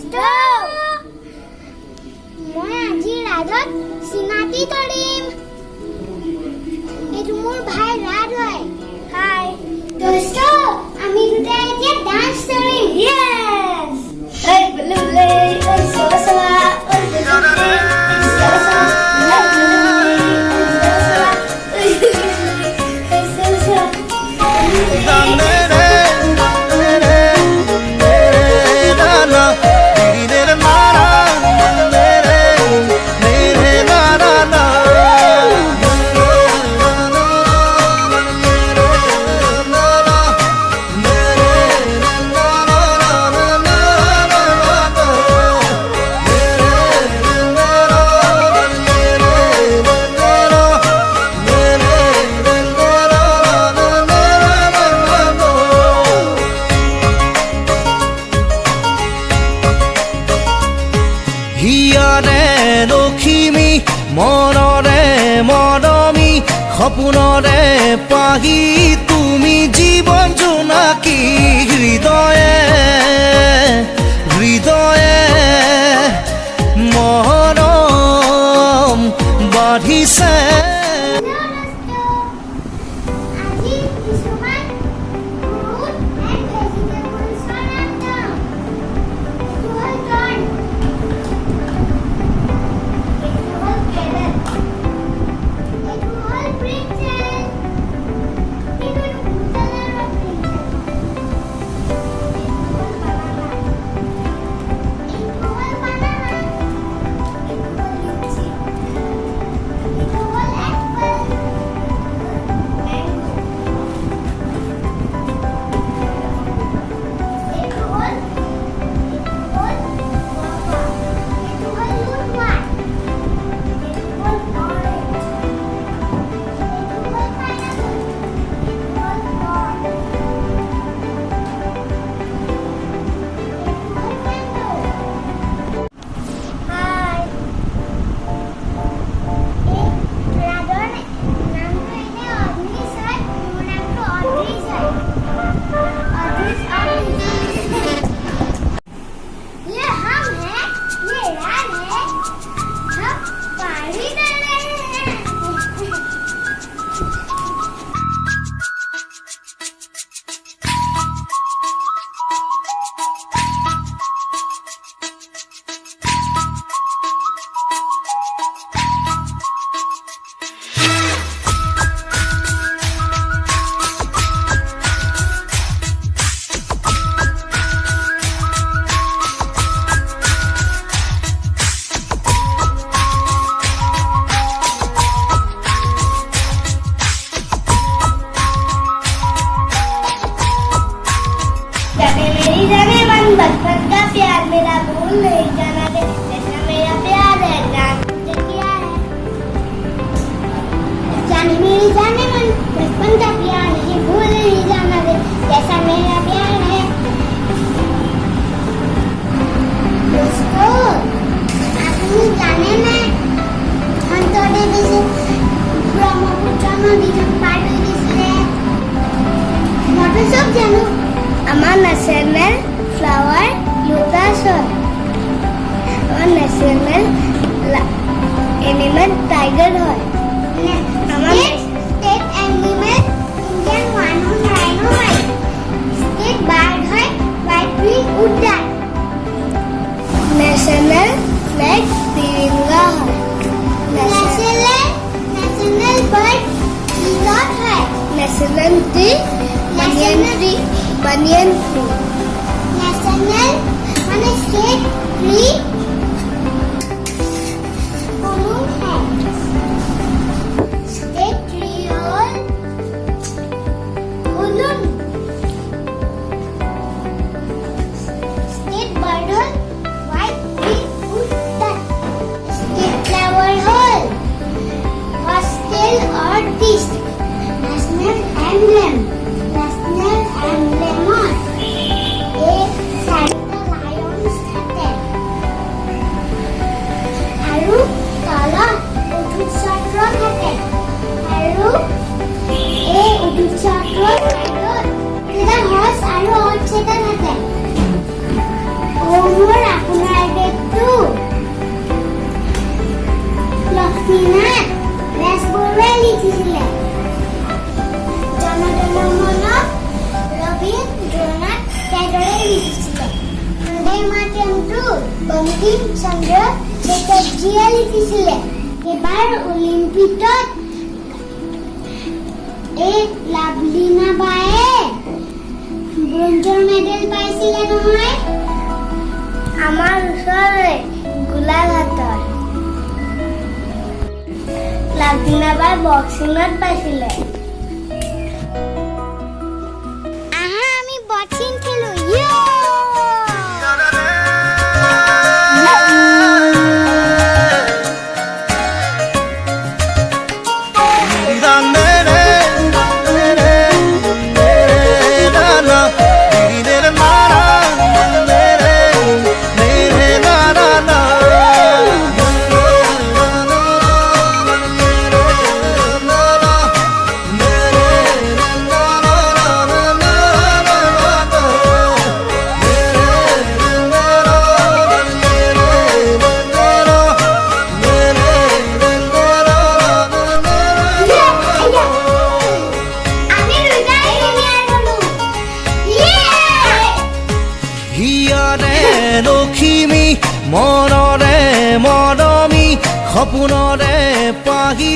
দোস্ত মই আজি ৰাজত চিনাকি কৰিম এইটো মোৰ ভাই ৰাজ হয় হাই দোস্ত আমি দুটা এতিয়া ডান্স কৰিম ইয়েস এই বলুলে ঐ সসা ঐ বলুলে সসা মনৰে মৰমী সপোনৰে পাহি তুমি জীৱন জোনাকী হৃদয়ে হৃদয়ে মৰম বাঢ়িছে बचपन का प्यार मेरा भूल नहीं जाना दे जैसा मेरा प्यार है जान तुझे किया है जाने मेरी जाने मन बचपन का प्यार नहीं भूल नहीं जाना दे जैसा मेरा प्यार है दोस्तों आपने जाने में हम थोड़े जैसे ब्रह्मपुत्र नदी जब पार हुई दिसले मटर सब जानो আমার ন্যাশনাল ফ্লাওয়ার লোটাস হয় আমার ন্যাশনাল অ্যানিমাল টাইগার হয় আমার স্টেট অ্যানিমাল ইন্ডিয়ান ওয়ানহর্ন রাইনো হয় স্টেট বার্ড হয় white wing Udan national flag Tiranga হয় ন্যাশনাল বার্ড পিজট হয় national tree banyan tree national মানে স্টেট ট্রি বঙ্কিম চন্দ্ৰ চেটাৰ্জীয়ে লিখিছিলে। এবাৰ অলিম্পিকত এই লাভলীনা বায়ে ব্ৰঞ্জৰ মেডেল পাইছিলে নহয়, আমাৰ ওচৰৰে গোলাঘাটৰ। লাভলীনা বাই বক্সিঙত পাইছিলে। আহা আমি বক্সিং খেলো। হিয়াৰে লখিমী মনৰে মৰমী সপোনৰে পাহি